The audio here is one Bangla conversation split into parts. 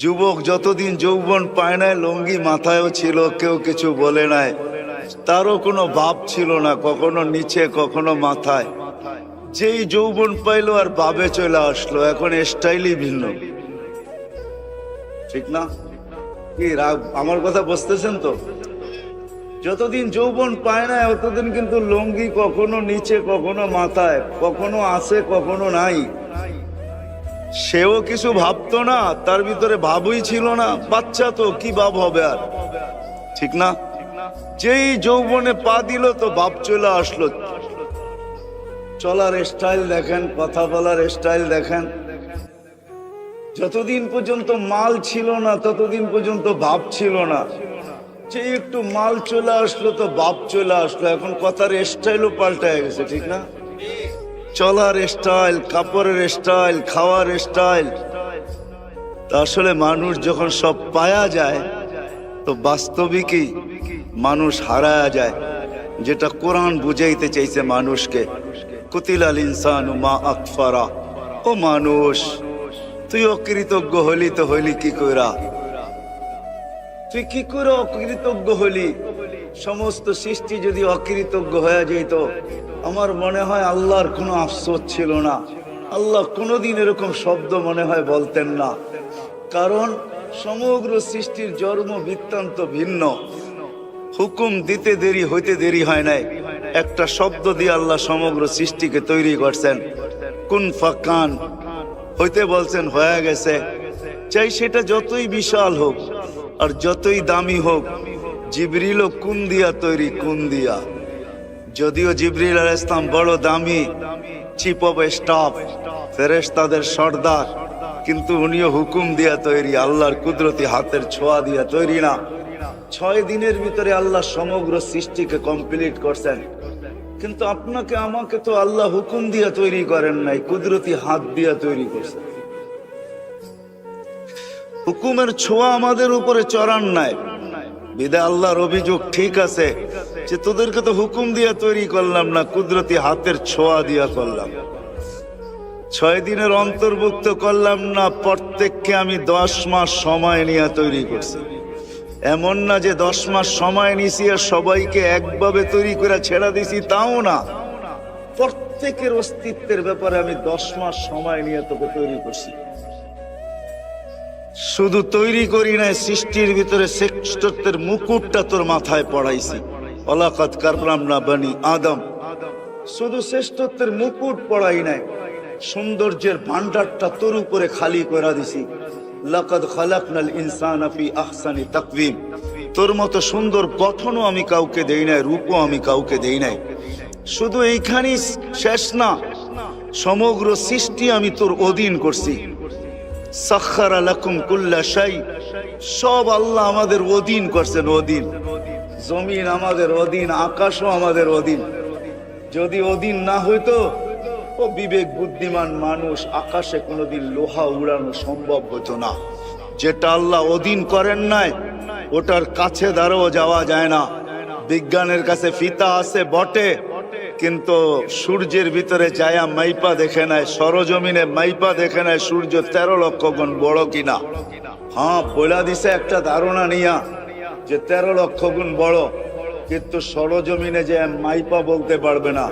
যুবক যতদিন যৌবন পায় নাই, লুঙ্গি মাথায়ও ছিল, কেউ কিছু বলে নাই, তারও কোনো ভাব ছিল না, কখনো নিচে কখনো মাথায়। যেই যৌবন পাইলো আর ভাবে চলে আসলো, এখন স্টাইলই ভিন্ন। ঠিক না? কি রাগ, আমার কথা বুঝতেছেন তো? যতদিন যৌবন পায় না ততদিন কিন্তু লুঙ্গি কখনো নিচে কখনো মাথায়, কখনো আছে কখনো নাই। সেও কিছু ভাবতো না, তার ভিতরে ভাবই ছিল না, বাচ্চা তো কি ভাব হবে আর, ঠিক না? যেই যৌবনে পা দিল তো ভাব চলে আসলো। চলার স্টাইল দেখেন, কথা বলার স্টাইল দেখেন। যতদিন পর্যন্ত মাল ছিল না ততদিন পর্যন্ত ভাব ছিল না, যে একটু মাল চলে আসলো তো ভাব চলে আসলো। এখন কথার স্টাইলও পাল্টায় গেছে, ঠিক না? চলার স্টাইল, কাপড়ের স্টাইল, খাওয়ার স্টাইল। আসলে মানুষ যখন সব পায়া যায় তো বাস্তবিকই মানুষ হারায়া যায়, যেটা কোরআন বুঝাইতে চাইছে মানুষকে। কুতিলাল ইনসানু মা আকফারা। ও মানুষ, তুই অকৃতজ্ঞ হলি তো হইলি কি কইরা? তুই কি করে অকৃতজ্ঞ হলি? সমস্ত সৃষ্টি যদি অকৃতজ্ঞ হয়ে যেত, আমার মনে হয় আল্লাহর কোনো আফসোস ছিল না। আল্লাহ কোনোদিন এরকম শব্দ মনে হয় বলতেন না, কারণ সমগ্র সৃষ্টির জন্ম বৃত্তান্ত ভিন্ন। হুকুম দিতে দেরি হইতে দেরি হয় নাই, একটা শব্দ দিয়ে আল্লাহ সমগ্র সৃষ্টিকে তৈরি করছেন। কুন ফাকান হইতে বলছেন, হয়ে গেছে। চাই সেটা যতই বিশাল হোক আর যতই দামি হোক, জিবরিলও কোন দিয়া তৈরি, কোন দিয়া। যদিও জিবরিল আলাইহিস সালাম বড় দামি, চিফ অফ স্টাফ, ফেরেশতাদের সর্দার, কিন্তু উনিও হুকুম দিয়া তৈরি, আল্লাহর কুদরতি হাতের ছোঁয়া দিয়া তৈরি না। 6 দিনের ভিতরে আল্লাহ সমগ্র সৃষ্টিকে কমপ্লিট করছেন, কিন্তু আপনাকে আমাকে তো আল্লাহ হুকুম দিয়া তৈরি করেন নাই, কুদরতি হাত দিয়া তৈরি করছেন। হুকুমের ছোঁয়া আমাদের উপরে চড়ান নাই, বিদায় আল্লাহর অভিযোগ ঠিক আছে যে তোদেরকে তো হুকুম দিয়া তৈরি করলাম না, কুদরতি হাতের ছোঁয়া দিয়া করলাম। 6 দিনের অন্তর্ভুক্ত করলাম না, প্রত্যেককে আমি 10 মাস সময় নিয়ে তৈরি করছি। এমন না যে 10 মাস সময় নিছি আর সবাইকে একভাবে তৈরি করে ছেড়া দিছি, তাও না। প্রত্যেকের অস্তিত্বের ব্যাপারে আমি 10 মাস সময় নিয়ে তোকে তৈরি করছি। শুধু তৈরি করি নাই, সৃষ্টির ভিতরে শ্রেষ্ঠত্বের মুকুটটা তোর মাথায় পড়াইছি। ওয়ালাকাদ কাররামনা বনি আদম। শুধু শ্রেষ্ঠত্বের মুকুট পড়াই নাই, সৌন্দর্যের ভান্ডারটা তোর উপরে খালি করে দিছি। লাকাদ খালাকনাল ইনসানা ফি আহসানি তাকওয়িম। তোর মতো সুন্দর গঠনও আমি কাউকে দেই নাই, রূপও আমি কাউকে দেই নাই। শুধু এইখানেই শেষ না, সমগ্র সৃষ্টি আমি তোর অধীন করছি। সাখখারা লাকুম কুল্লা শাই। সব আল্লাহ আমাদের অধীন করছেন, অধীন। জমিন আমাদের অধীন, আকাশও আমাদের অধীন। যদি অধীন না হইতো, ও বিবেক বুদ্ধিমান মানুষ, আকাশে কোনোদিন লোহা উড়ানো সম্ভব হতো না। যেটা আল্লাহ অধীন করেন নাই, ওটার কাছে দাঁড়াও যাওয়া যায় না। বিজ্ঞানের কাছে ফিতা আছে বটে, কিন্তু সূর্যের ভিতরে যায়া মাইপা দেখে নাই, সরজমিনে মাইপা দেখে নাই সূর্য 13 লক্ষ গুণ বড় কিনা। হ্যাঁ, বইলা দিছে একটা ধারণা নিয়া যে 13 লক্ষ গুণ বড়, কিন্তু সরজমিনে যে মাইপা বলতে পারবে না।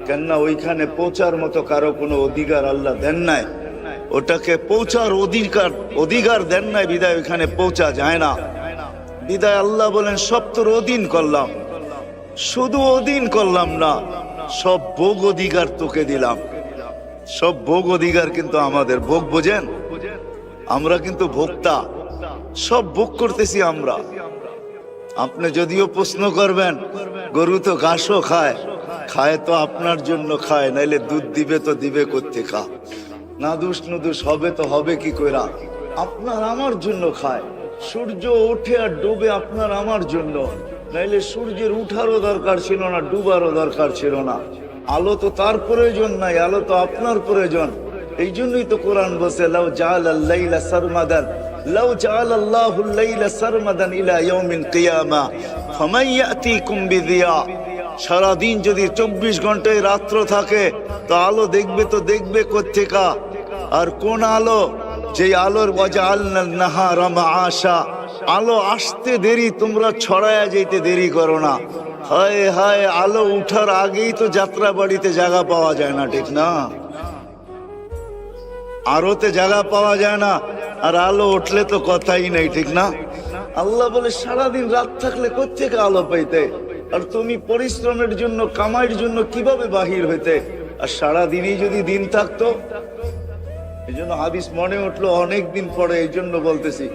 কেননা ওইখানে পৌঁছার মতো কারো কোনো অধিকার আল্লাহ দেন নাই, ওটাকে পৌঁছার অধিকার দেন নাই, বিদায় ওইখানে পৌঁছা যায় না। বিদায় আল্লাহ বলেন সব তোর অধীন করলাম। শুধু অধীন করলাম না, সব ভোগ অধিকার তোকে দিলাম। সব ভোগ অধিকার কিন্তু আমাদের। ভোগ বোঝেন? আমরা কিন্তু ভোক্তা, সব ভোগ করতেছি আমরা। আপনি যদিও প্রশ্ন করবেন, গরু তো ঘাসও খায়, খায় তো আপনার জন্য খায়, নাইলে দুধ দিবে তো দিবে কোত্থেকে খা, নাদুস নুদুস হবে তো হবে কি কইরা, আপনার আমার জন্য খায়। সূর্য ওঠে আর ডুবে আপনার আমার জন্য, নাইলে সূর্যের উঠারও দরকার ছিল না, ডুবারও দরকার ছিল না। আলো তো তার প্রয়োজন নাই, আলো তো আপনার প্রয়োজন। এই জন্যই তো কোরআন বলছে, লাউ জাআলাল লাইলা সারমাদান, লাউ জাআলাল্লাহুল লাইলা সারমাদান ইলা ইয়াউমিল কিয়ামা ফামান ইয়াতিকুম বিদিয়া। সারাদিন যদি 24 ঘন্টায় রাত্র থাকে, তো আলো দেখবে তো দেখবে কোত্থেকা? আর কোন আলো? যে আলোর ওয়াজআলনান নাহারা মাআশা, আলো আসতে দেরি, তোমরা ছড়ায়া যেতে দেরি করো না। হায় হায়, আলো উঠার আগেই তো যাত্রা বাড়িতে জায়গা পাওয়া যায় না, ঠিক না? আলোতে জায়গা পাওয়া যায় না, আর আলো উঠলে তো কথাই নেই, ঠিক না? আল্লাহ বলে সারাদিন রাত থাকলে কোত্থেকে আলো পাইতে, আর তুমি পরিশ্রমের জন্য কামাইয়ের জন্য কিভাবে বাহির হইতে, আর সারাদিনই যদি দিন থাকতো। এই জন্য হাদিস মনে উঠলো অনেক দিন পরে, এই জন্য বলতেছি,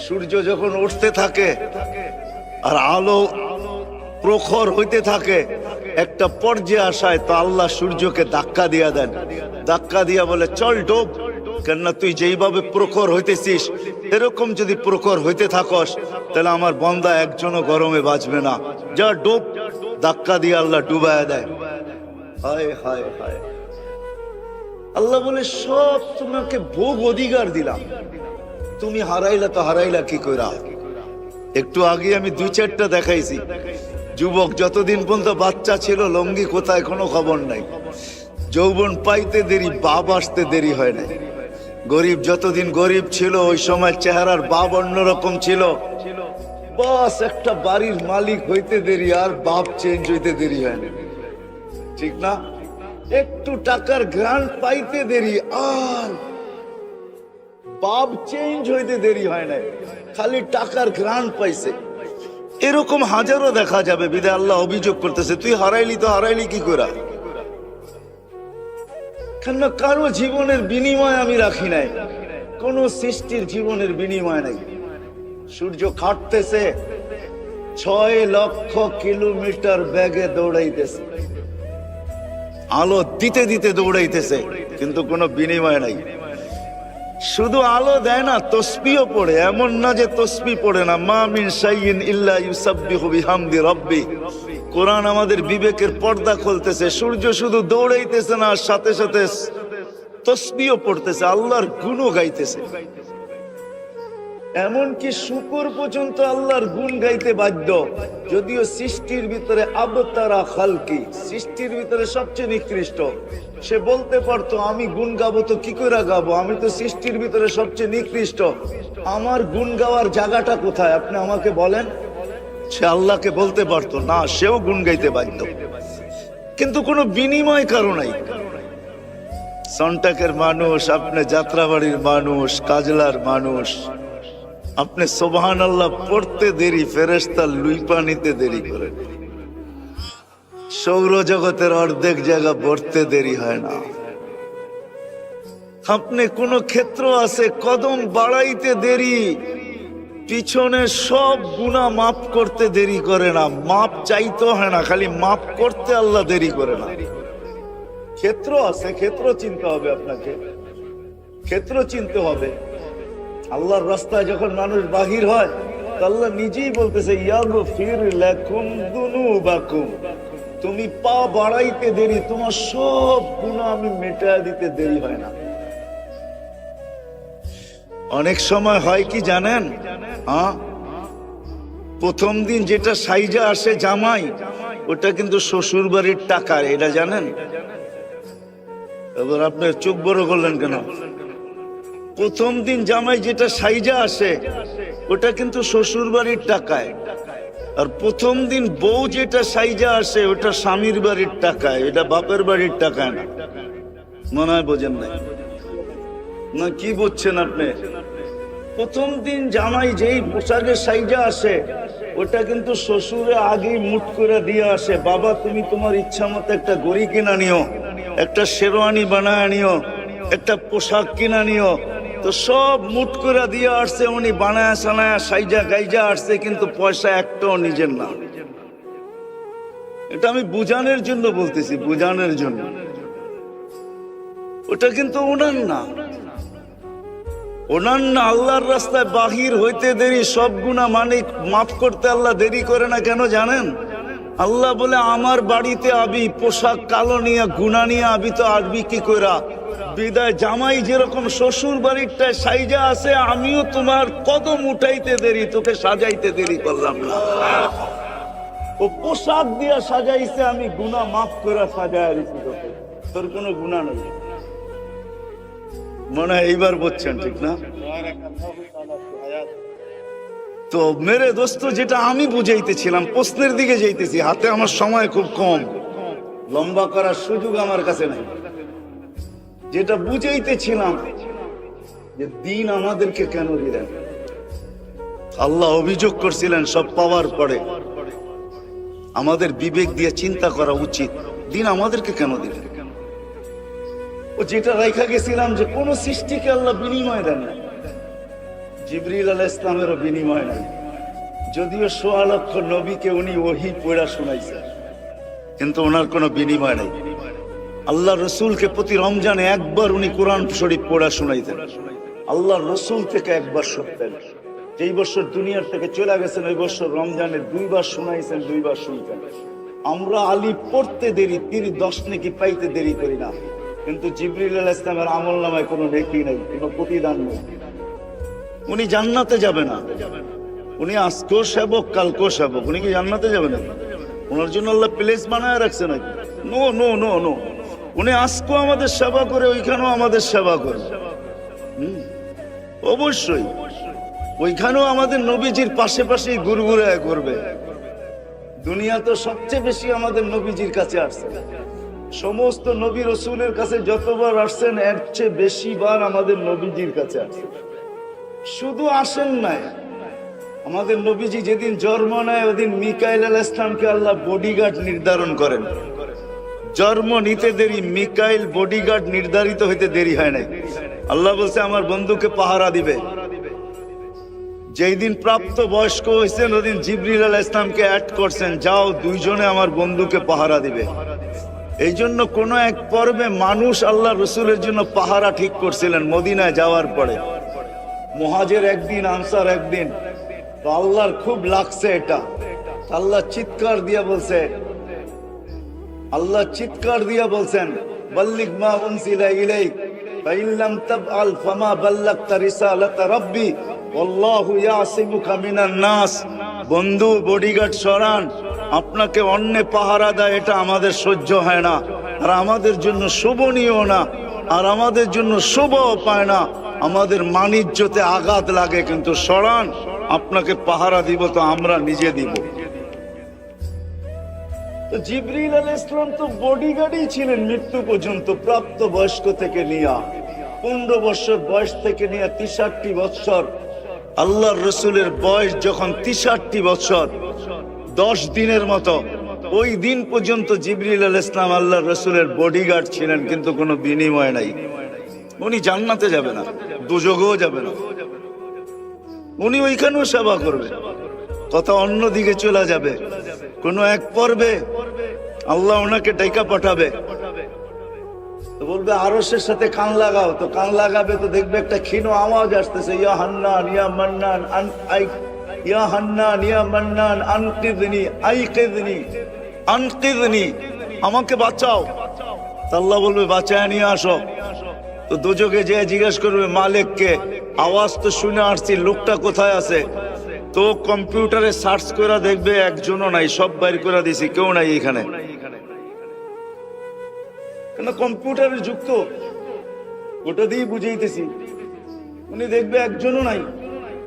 সূর্য যখন উঠতে থাকে আর আলো প্রখর হইতে থাকে, একটা পর্যায়ে আসায় তো আল্লাহ সূর্যকে ধাক্কা দিয়া দেন। ধাক্কা দিয়া বলে চল ডোব, কেননা তুই যেইভাবে প্রখর হইতেছিস এরকম যদি প্রখর হইতে থাকস তাহলে আমার বান্দা একজনও গরমে বাঁচবে না, যা ডোব। ধাক্কা দিয়ে আল্লাহ ডুবায়া দেয়। হায় হায় হায়, আল্লাহ বলে সব তোমাকে ভোগ অধিকার দিলাম, তুমি হারাইলা তো হারাইলা কি কইরা? একটু আগে আমি 2-4টা দেখাইছি। যুবক যতদিন পর্যন্ত বাচ্চা ছিল লঙ্গি কোথায় কোনো খবর নাই, যৌবন পাইতে দেরি, বাপ আসতে দেরি হয় না। গরিব যতদিন গরিব ছিল ওই সময় চেহারার বাপ অন্যরকম ছিল, বাস একটা বাড়ির মালিক হইতে দেরি, আর বাপ চেঞ্জ হইতে দেরি হয় না, ঠিক না? একটু টাকার গ্রান্ট পাইতে দেরি, আর বাপ চেঞ্জ হইতে দেরি হয় না, খালি টাকার গ্রান্ট পাইছে। এরকম হাজারো দেখা যাবে। বিদায় আল্লাহ অভিযোগ করতেছে, তুই হারাইলি তো হারাইলি কি করা? কেন কারো জীবনের বিনিময় আমি রাখি নাই, কোন সৃষ্টির জীবনের বিনিময় নাই। সূর্য খাটতেছে, 6 লক্ষ কিলোমিটার বেগে দৌড়াইতেছে, আলো দিতে দিতে দৌড়াইতেছে, কিন্তু কোনো বিনিময় নাই। শুধু আলো দেয় না, তসবিহও পড়ে। এমন না যে তসবিহ পড়ে না। মা মিন শাইইন ইল্লা ইউসাব্বিহু বিহামদি রাব্বি। কোরআন আমাদের বিবেকের পর্দা খুলতেছে। সূর্য শুধু দৌড়াইতেছে না, সাথে সাথে তসবিহও পড়তেছে, আল্লাহর গুণও গাইতেছে। এমনকি শুকর পর্যন্ত আল্লাহর গুণ গাইতে বাধ্য। যদিও সৃষ্টির ভিতরে আবতারা খালকি, সৃষ্টির ভিতরে সবচেয়ে নিকৃষ্ট, সে বলতে পারতো আমি গুণ গাবো তো কি করে গাবো, আমি তো সৃষ্টির ভিতরে সবচেয়ে নিকৃষ্ট, আমার গুণ গাওয়ার জায়গাটা কোথায় আপনি আমাকে বলেন। সে আল্লাহকে বলতে পারতো না, সেও গুণ গাইতে বাধ্য, কিন্তু কোনো বিনিময় কারো নাই। সন্টাকের মানুষ, আপনি যাত্রাবাড়ির মানুষ, কাজলার মানুষ, আপনি সুবহানাল্লাহ পড়তে দেরি, ফেরেশতা লুইপা নিতে দেরি করে। সৌরজগতের অর্ধেক জায়গা ভরতে দেরি হয় না। আপনি কোন ক্ষেত্র আছে কদম বাড়াইতে দেরি, পিছনে সব গুনাহ মাফ করতে দেরি করে না। মাপ চাইতে হয় না, খালি মাফ করতে আল্লাহ দেরি করে না। ক্ষেত্র আছে, ক্ষেত্র চিনতে হবে আপনাকে, ক্ষেত্র চিনতে হবে। আল্লাহর রাস্তায় যখন মানুষ বাহির হয়, আল্লাহ নিজেই বলতেছে ইয়াগফির লাকুম যুনুবাকুম, তুমি পা বাড়াইতে দেরি, তোমার সব গুনাহ আমি মিটায় দিতে দেরি হয় না। অনেক সময় হয় কি জানেন, প্রথম দিন যেটা সাইজা আসে জামাই, ওটা কিন্তু শ্বশুর বাড়ির টাকা, এটা জানেন? এবার আপনি চোখ বড় করলেন কেন? প্রথম দিন জামাই যেটা সাইজা আসে ওটা কিন্তু শ্বশুর বাড়ির টাকায়, আর প্রথম দিন বউ যেটা সাইজা আসে ওটা স্বামীর বাড়ির টাকায়, এটা বাপের বাড়ির টাকায় না। মনে হয় বোঝেন নাই না? কি বুঝছেন আপনি? প্রথম দিন জামাই যেই পোশাকে সাইজা আসে ওটা কিন্তু শ্বশুরে আগেই মুট করে দিয়ে আসে, বাবা তুমি তোমার ইচ্ছা মতো একটা গড়ি কিনা নিও, একটা শেরওয়ানি বানায় নিও, একটা পোশাক কিনা নিও। তো সব মুট করে দিয়ে আসছে, উনি বানায় সানায় সাইজা গাইজা আসছে, কিন্তু পয়সা একটাও নিজের না। এটা আমি বুঝানোর জন্য বলতেছি, বুঝানোর জন্য। ওটা কিন্তু ওনার না, ওনার না। আল্লাহর রাস্তায় বাহির হইতে দেরি, সব গুনাহ মানে মাফ করতে আল্লাহ দেরি করে না। কেন জানেন? আল্লাহ বলে আমার বাড়িতে আবি, পোশাক কালো নিয়ে গুনাহ নিয়ে আবি, তো আসবি কি কইরা? বিদায় জামাই যেরকম শ্বশুর বাড়িরটায় সাইজা আছে, আমিও তোমার কদম উঠাইতে দেরি, তোকে সাজাইতে দেরি করলাম না। ও পোশাক দিয়া সাজাইছে, আমি গুনাহ মাফ করে সাজায় দিছি তোকে, তোর কোনো গুনাহ নেই। মনে হয় এইবার বুঝছেন, ঠিক না? তো মেরে দোস্ত, যেটা আমি বুঝাইতেছিলাম, প্রশ্নের দিকে যাইতেছি, হাতে আমার সময় খুব কম, লম্বা করার সুযোগ আমার কাছে নাই। যেটা বুঝাইতেছিলাম যে দিন আমাদেরকে কেন দিলেন। আল্লাহ অভিযোগ করছিলেন সব পাওয়ার পরে আমাদের বিবেক দিয়ে চিন্তা করা উচিত, দিন আমাদেরকে কেন দিলেন। ও যেটা রাইখা গেছিলাম যে কোন সৃষ্টিকে আল্লাহ বিনিময় দেন না, জিবরিল আলাইহিস ইসলামেরও বিনিময় নাই। যদিও ১৬ লক্ষ নবীকে উনি ওহী পড়া শোনাইছেন, কিন্তু ওনার কোনো বিনিময় নাই। আল্লাহ রসুলকে প্রতি রমজানে একবার উনি কোরআন শরীফ পড়া শোনাইতেন। আল্লাহ রসুল থেকে একবার শুনতেন। যেই বছর দুনিয়ার থেকে চলে গেছেন ওই বছর রমজানে 2 বার শোনাইছেন, 2 বার শুনতেন। আমরা আলী পড়তে দেরি, তিনি 10 নেকি পাইতে দেরি করি না, কিন্তু জিবরিল আলাইহিস সালামের আমল নামায় কোনো নেকি নাই, কোনো প্রতিদান নেই। উনি জান্নাতে যাবে না, উনি আজকেও সেবক, কালকেও সেবক। উনি কি জান্নাতে যাবে না? ওনার জন্য আল্লাহ প্লেস বানায় রাখছে নাকি? No no no no. উনি আজকেও আমাদের সেবা করে, ওইখানেও আমাদের সেবা করে। অবশ্যই ওইখানেও আমাদের নবীজির পাশে পাশেই ঘুরঘুরায় করবে। দুনিয়া তো সবচেয়ে বেশি আমাদের নবীজির কাছে আসছে। সমস্ত নবী রসুলের কাছে যতবার আসছেন এর চেয়ে বেশি বার আমাদের নবীজির কাছে আসছে। শুধু আসেন নাই, আমাদের নবীজি যেদিন জন্ম নেয় ওদিন মিকাইল আলাইহিস সালামকে আল্লাহ বডিগার্ড নির্ধারণ করেন। জন্ম নিতে দেরি, মিকাইল বডিগার্ড নির্ধারিত হইতে দেরি হয় নাই। আল্লাহ বলছে আমার বন্ধুকে পাহারা দিবে। যেই দিন প্রাপ্ত বয়স্ক হয়েছেন ওদিন জিবরিল আলাইহিস সালামকে অ্যাড করছেন, যাও দুইজনে আমার বন্ধুকে পাহারা দিবে। এই জন্য কোন এক পর্বে মানুষ আল্লাহ রসুলের জন্য পাহারা ঠিক করছিলেন মদিনায় যাওয়ার পরে। মুহাজির একদিন, আনসার একদিন। তো আল্লাহর খুব লাগছে এটা। আল্লাহ চিৎকার দিয়া বলছেন বাল্লিগ মা উনজিলা ইলাইক ফাইন লাম তাফআল ফামা বাল্লাগতা রিসালাতা রাব্বি ওয়াল্লাহু ইয়াসিমুকা মিনান নাস। বন্ধু, বডিগার্ড সরান, আপনাকে অন্যে পাহারা দেয়, এটা আমাদের সহ্য হয় না, আর আমাদের জন্য শোভনীয় না, আর আমাদের জন্য শোভাও পায় না, আমাদের মানিজ্যতে আঘাত লাগে। কিন্তু সরান, আপনাকে পাহারা দিব তো আমরা নিজে দিব। তো জিবরিল আলাইহিস সালাম তো বডিগার্ডই ছিলেন মৃত্যু পর্যন্ত, প্রাপ্ত বয়স্ক থেকে নিয়ে 15 বছর বয়স থেকে নিয়ে 63 বছর। আল্লাহর রসুলের বয়স যখন 63 বছর 10 দিনের মতো, ওই দিন পর্যন্ত জিবরিল আলাইহিস সালাম আল্লাহর রসুলের বডিগার্ড ছিলেন, কিন্তু কোনো বিনিময় নাই। উনি জান্নাতে যাবে না, দুজগেও যাবে না, উনি ওইখানেও সেবা করবে। কথা অন্যদিকে চলে যাবে। কোন এক পর্বে আল্লাহ ওনাকে ডাইকা পাঠাবে, তো বলবে আরশের সাথে কান লাগাও। তো কান লাগাবে, তো দেখবে একটা ক্ষীণ আওয়াজ আসতেছে, ইয়া হান্নান ইয়া মান্নান ইয়া হান্নান ইয়া মান্নান আনকিযনি আইকিযনি আনকিযনি, আমাকে বাঁচাও। আল্লাহ বলবে বাঁচায় নিয়ে আসো। তো দোজকে যে জিজ্ঞেস করবে মালিককে, আওয়াজ তো শুনে আসছি, লোকটা কোথায় আছে? তো কম্পিউটারে সার্চ করে দেখবে একজনও নাই, সব বাইর করে দিছি, কেউ নাই এখানে। কেন? কম্পিউটারের যুক্ত, ওটা দিয়ে বুঝাইতেছি। উনি দেখবে একজনও নাই,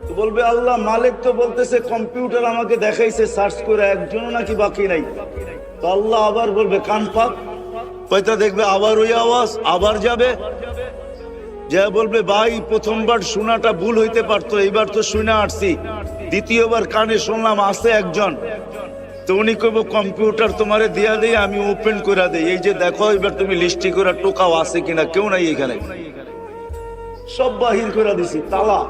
তো বলবে আল্লাহ মালিক তো বলতেছে কম্পিউটার আমাকে দেখাইছে সার্চ করে, একজনও নাকি বাকি নাই। তো আল্লাহ আবার বলবে কান পাক, কয়টা দেখবে আবার ওই আওয়াজ, আবার যাবে, যা বলবে ভাই প্রথমবার শোনাটা ভুল হইতে পারতো, এইবার তো শুনে আসছি, দ্বিতীয়বার কানে শুনলাম আছে একজন। তো উনি কইব কম্পিউটার তোমারে দিয়া দেই, আমি ওপেন করে দেই, এই যে দেখো এবার তুমি লিস্টি করে টোকাও আছে কিনা, কেউ নাই এখানে, সব বাহির করে দিছি, তালা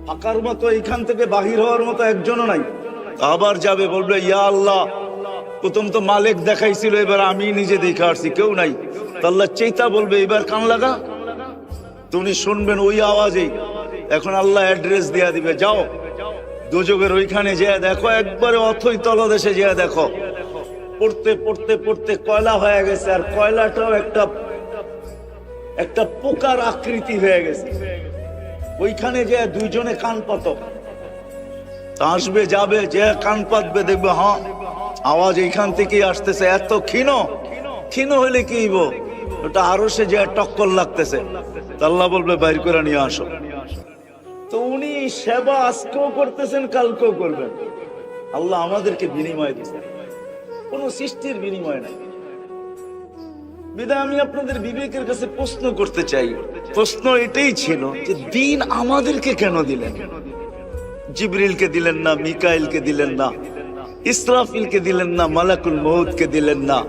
ফাঁকার মতো, এখান থেকে বাহির হওয়ার মতো একজনও নাই। আবার যাবে, বলবে ইয়া আল্লাহ প্রথম তো মালিক দেখাইছিল, এবার আমি নিজে দেখে আসছি, কেউ নাই। তো আল্লাহ চেতা বলবে এবার কান লাগা, তুমি শুনবেন ওই আওয়াজেই। এখন আল্লাহ অ্যাড্রেস দিয়া দিবে, যাও দোজকের ওইখানে যেয়ে দেখো, একবারে অথই তলদেশে যেয়ে দেখো। পড়তে পড়তে পড়তে কয়লা হয়ে গেছে, আর কয়লাটাও একটা পোকার আকৃতি হয়ে গেছে। ওইখানে যে দুইজনে কান পাত, আসবে যাবে, যে কান পাতবে দেখবে হ্যাঁ আওয়াজ এইখান থেকেই আসতেছে। এত ক্ষীণ হইলে কি হইব? ওটা আরো সে যে টক্কর লাগতেছে, তা আল্লাহ বলবে বাইর করে নিয়ে আসো। তো উনি সেবা আজকেও করতেছেন, কালকেও করবেন। আল্লাহ আমাদেরকে বিনিময় দিচ্ছেন, কোন সৃষ্টির বিনিময় নাই। বিধায় আমি আপনাদের বিবেকের কাছে প্রশ্ন করতে চাই, প্রশ্ন এটাই ছিল যে দিন আমাদেরকে কেন দিলেন? জিবরিলকে দিলেন না, মিকাইলকে দিলেন না, ইসরাফিলকে দিলেন না, মালাকুল মউতকে দিলেন না,